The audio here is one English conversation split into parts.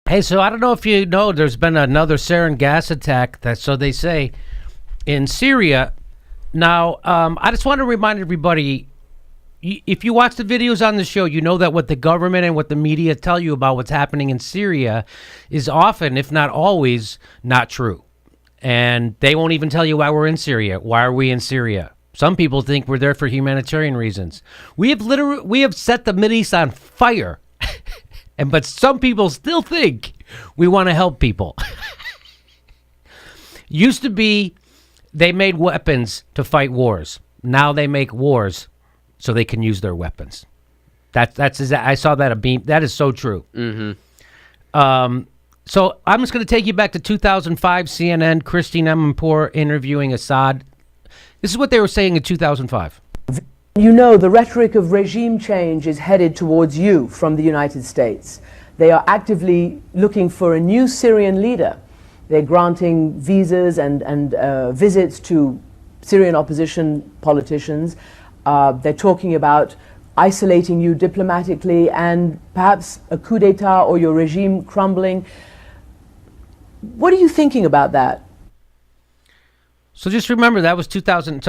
Hey, so I don't know if you know, there's been another sarin gas attack. So they say in Syria. Now, I just want to remind everybody, if you watch the videos on the show, you know that what the government and what the media tell you about what's happening in Syria is often, if not always, not true. And they won't even tell you why we're in Syria. Why are we in Syria? Some people think we're there for humanitarian reasons. We have set the Mideast on fire. But some people still think we want to help people. Used to be they made weapons to fight wars. Now they make wars so they can use their weapons. I saw that a beam. That is so true. Mm-hmm. So I'm just going to take you back to 2005, CNN, Christine Amanpour interviewing Assad. This is what they were saying in 2005. You know, the rhetoric of regime change is headed towards you from the United States. They are actively looking for a new Syrian leader. They're granting visas and visits to Syrian opposition politicians. They're talking about isolating you diplomatically and perhaps a coup d'etat or your regime crumbling. What are you thinking about that? So just remember, that was 2000.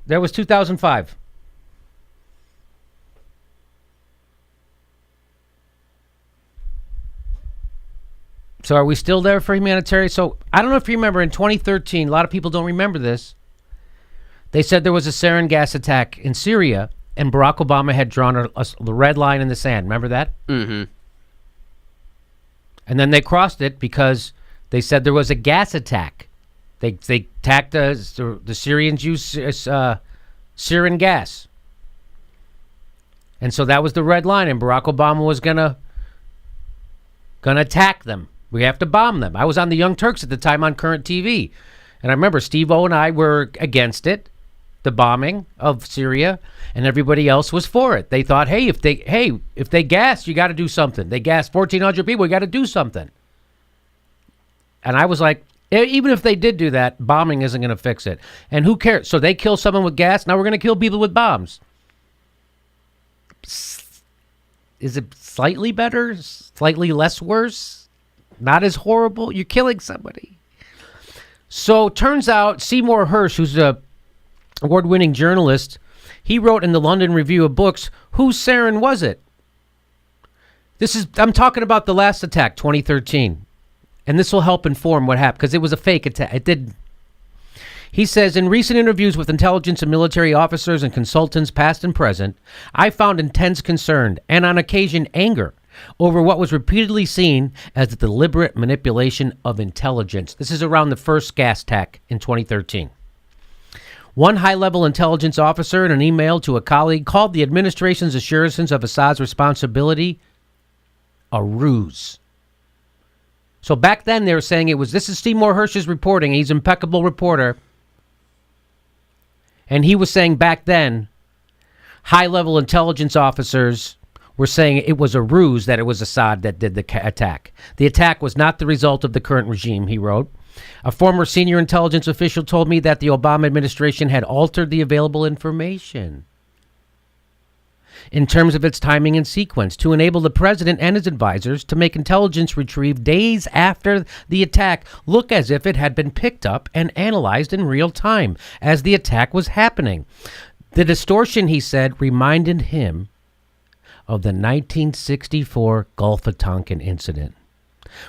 That was 2005. So are we still there for humanitarian? So I don't know if you remember in 2013, a lot of people don't remember this. They said there was a sarin gas attack in Syria, and Barack Obama had drawn the red line in the sand. Remember that? Mm-hmm. And then they crossed it because they said there was a gas attack. They attacked the Syrians use sarin gas. And so that was the red line, and Barack Obama was gonna attack them. We have to bomb them. I was on the Young Turks at the time on Current TV. And I remember Steve-O and I were against it, the bombing of Syria, and everybody else was for it. They thought, if they gas, you got to do something. They gassed 1,400 people, we got to do something. And I was like, even if they did do that, bombing isn't going to fix it. And who cares? So they kill someone with gas. Now we're going to kill people with bombs. Is it slightly better? Slightly less worse? Not as horrible? You're killing somebody. So turns out Seymour Hersh, who's a award-winning journalist, he wrote in the London Review of Books, whose sarin was it? I'm talking about the last attack, 2013. And this will help inform what happened, because it was a fake attack. It did. He says, in recent interviews with intelligence and military officers and consultants, past and present, I found intense concern and on occasion anger over what was repeatedly seen as the deliberate manipulation of intelligence. This is around the first gas attack in 2013. One high-level intelligence officer in an email to a colleague called the administration's assurances of Assad's responsibility a ruse. So back then they were saying this is Seymour Hersh's reporting. He's an impeccable reporter. And he was saying back then, high-level intelligence officers were saying it was a ruse, that it was Assad that did the attack. The attack was not the result of the current regime, he wrote. A former senior intelligence official told me that the Obama administration had altered the available information in terms of its timing and sequence to enable the president and his advisors to make intelligence retrieved days after the attack look as if it had been picked up and analyzed in real time as the attack was happening. The distortion, he said, reminded him of the 1964 Gulf of Tonkin incident,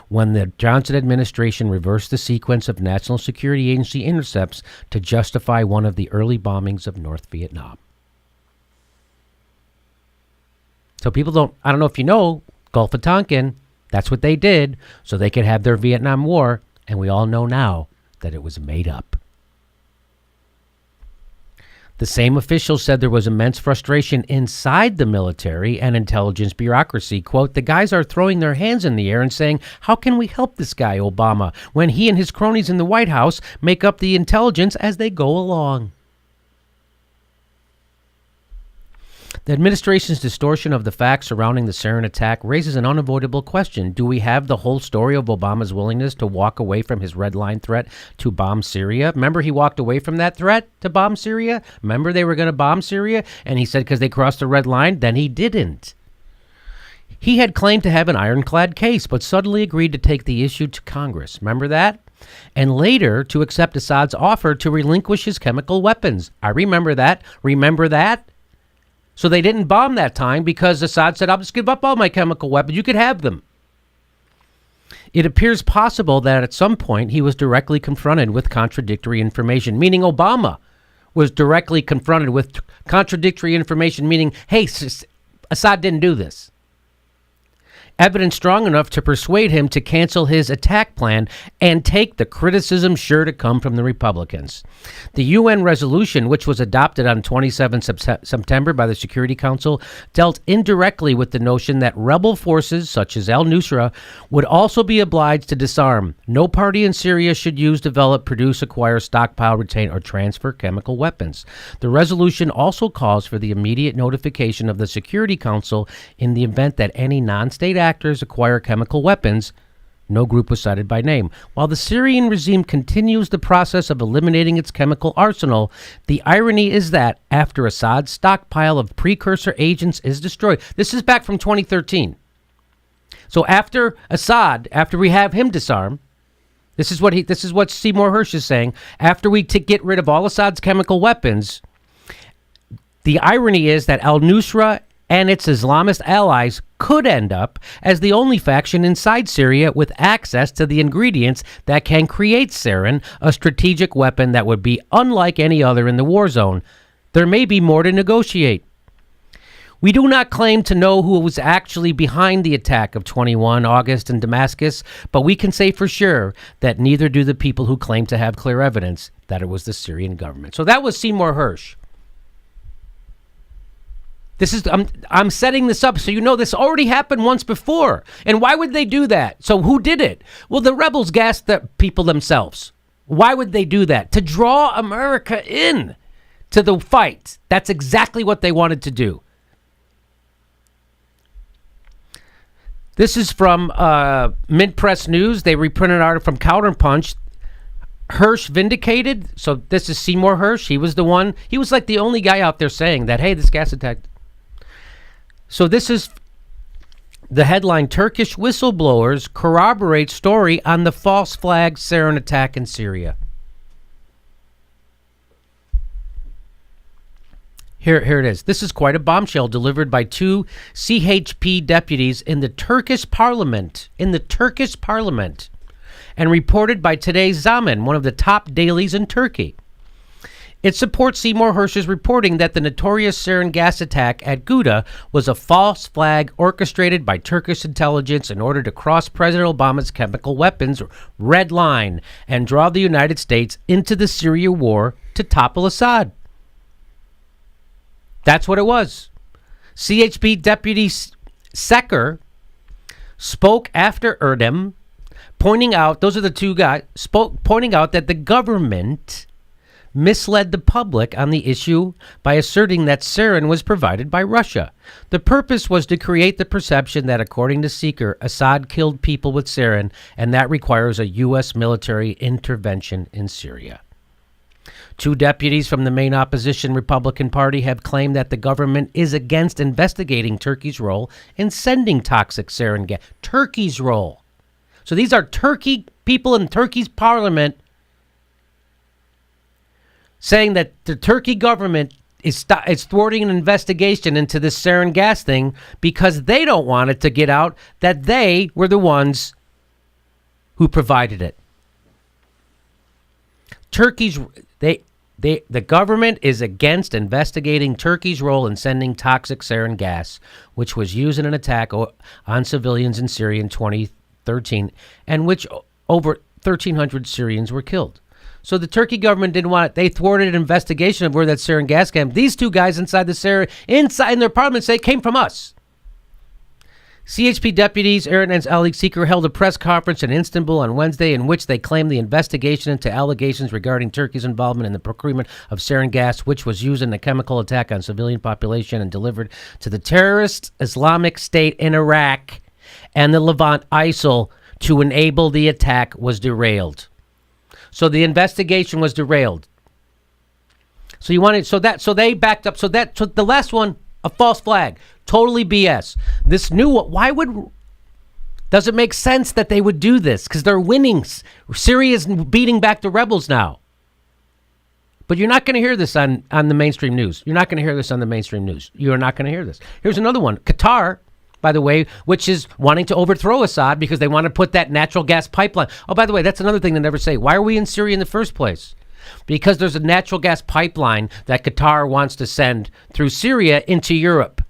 when the Johnson administration reversed the sequence of National Security Agency intercepts to justify one of the early bombings of North Vietnam. So I don't know if you know, Gulf of Tonkin, that's what they did so they could have their Vietnam War, and we all know now that it was made up. The same official said there was immense frustration inside the military and intelligence bureaucracy. Quote, the guys are throwing their hands in the air and saying, how can we help this guy, Obama, when he and his cronies in the White House make up the intelligence as they go along? The administration's distortion of the facts surrounding the sarin attack raises an unavoidable question. Do we have the whole story of Obama's willingness to walk away from his red line threat to bomb Syria? Remember, he walked away from that threat to bomb Syria? Remember, they were going to bomb Syria? And he said because they crossed the red line? Then he didn't. He had claimed to have an ironclad case, but suddenly agreed to take the issue to Congress. Remember that? And later to accept Assad's offer to relinquish his chemical weapons. I remember that. Remember that? So they didn't bomb that time because Assad said, I'll just give up all my chemical weapons. You could have them. It appears possible that at some point he was directly confronted with contradictory information, meaning Obama was directly confronted with contradictory information, meaning, hey, Assad didn't do this. Evidence strong enough to persuade him to cancel his attack plan and take the criticism sure to come from the Republicans. The UN resolution, which was adopted on 27 September by the Security Council, dealt indirectly with the notion that rebel forces, such as al-Nusra, would also be obliged to disarm. No party in Syria should use, develop, produce, acquire, stockpile, retain, or transfer chemical weapons. The resolution also calls for the immediate notification of the Security Council in the event that any non-state actors acquire chemical weapons. No group was cited by name. While the Syrian regime continues the process of eliminating its chemical arsenal, the irony is that after Assad's stockpile of precursor agents is destroyed, this is back from 2013. So after Assad, after we have him disarm, this is what Seymour Hersh is saying. After we get rid of all Assad's chemical weapons, the irony is that al-Nusra and its Islamist allies could end up as the only faction inside Syria with access to the ingredients that can create sarin, a strategic weapon that would be unlike any other in the war zone. There may be more to negotiate. We do not claim to know who was actually behind the attack of 21 August in Damascus, but we can say for sure that neither do the people who claim to have clear evidence that it was the Syrian government. So that was Seymour Hersh. This is I'm setting this up so you know this already happened once before. And why would they do that? So who did it? Well, the rebels gassed the people themselves. Why would they do that? To draw America in to the fight. That's exactly what they wanted to do. This is from Mint Press News. They reprinted an article from Counterpunch. Hersh vindicated. So this is Seymour Hersh. He was the one. He was like the only guy out there saying that, hey, this gas attack. So this is the headline: Turkish whistleblowers corroborate story on the false flag sarin attack in Syria. Here it is. This is quite a bombshell delivered by two CHP deputies in the Turkish parliament. And reported by today's Zaman, one of the top dailies in Turkey. It supports Seymour Hersh's reporting that the notorious sarin gas attack at Ghouta was a false flag orchestrated by Turkish intelligence in order to cross President Obama's chemical weapons red line and draw the United States into the Syria war to topple Assad. That's what it was. CHP Deputy Secker spoke after Erdem, pointing out, those are the two guys, pointing out that the government misled the public on the issue by asserting that sarin was provided by Russia. The purpose was to create the perception that, according to Seeker, Assad killed people with sarin, and that requires a U.S. military intervention in Syria. Two deputies from the main opposition Republican Party have claimed that the government is against investigating Turkey's role in sending toxic sarin gas. Turkey's role. So these are Turkey people in Turkey's parliament saying that the Turkey government is thwarting an investigation into this sarin gas thing because they don't want it to get out that they were the ones who provided it. The government is against investigating Turkey's role in sending toxic sarin gas, which was used in an attack on civilians in Syria in 2013, and which over 1,300 Syrians were killed. So the Turkey government didn't want it. They thwarted an investigation of where that sarin gas came. These two guys inside in their parliament say it came from us. CHP deputies Aaron and Ali Seeker held a press conference in Istanbul on Wednesday in which they claimed the investigation into allegations regarding Turkey's involvement in the procurement of sarin gas, which was used in a chemical attack on civilian population and delivered to the terrorist Islamic State in Iraq and the Levant ISIL to enable the attack, was derailed. So the investigation was derailed. So they backed up. So the last one A false flag. Totally BS. This new one, does it make sense that they would do this? Because they're winning. Syria's beating back the rebels now. But you're not going to hear this on the mainstream news. You're not going to hear this on the mainstream news. You are not going to hear this. Here's another one. Qatar, by the way, which is wanting to overthrow Assad because they want to put that natural gas pipeline. Oh, by the way, that's another thing they never say. Why are we in Syria in the first place? Because there's a natural gas pipeline that Qatar wants to send through Syria into Europe.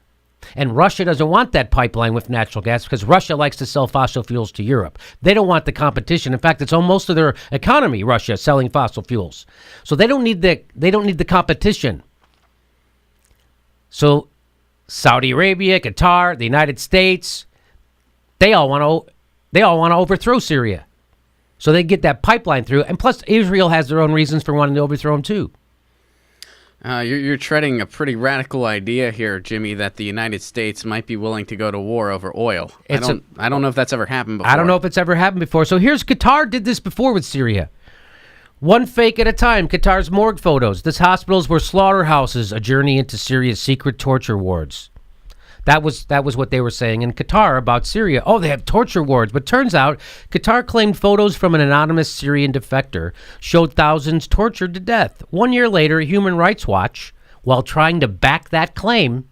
And Russia doesn't want that pipeline with natural gas because Russia likes to sell fossil fuels to Europe. They don't want the competition. In fact, it's almost of their economy, Russia, selling fossil fuels. So they don't need the competition. So Saudi Arabia, Qatar, the United States, they all want to overthrow Syria. So they get that pipeline through. And plus, Israel has their own reasons for wanting to overthrow them, too. You're treading a pretty radical idea here, Jimmy, that the United States might be willing to go to war over oil. I don't know if that's ever happened before. I don't know if it's ever happened before. So here's Qatar did this before with Syria. One fake at a time. Qatar's morgue photos. These hospitals were slaughterhouses, a journey into Syria's secret torture wards. That was what they were saying in Qatar about Syria. Oh, they have torture wards. But turns out Qatar claimed photos from an anonymous Syrian defector showed thousands tortured to death. 1 year later, Human Rights Watch, while trying to back that claim,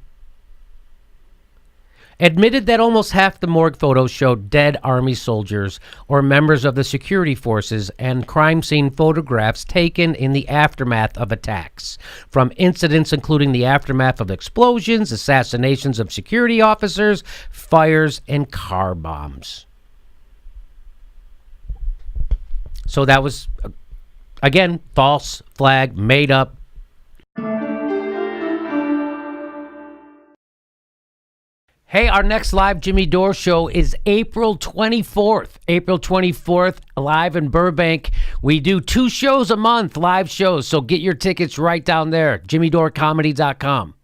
admitted that almost half the morgue photos showed dead army soldiers or members of the security forces and crime scene photographs taken in the aftermath of attacks, from incidents including the aftermath of explosions, assassinations of security officers, fires, and car bombs. So that was, again, false flag, made up. Hey, our next live Jimmy Dore show is April 24th. April 24th, live in Burbank. We do 2 shows a month, live shows, so get your tickets right down there, jimmydorcomedy.com.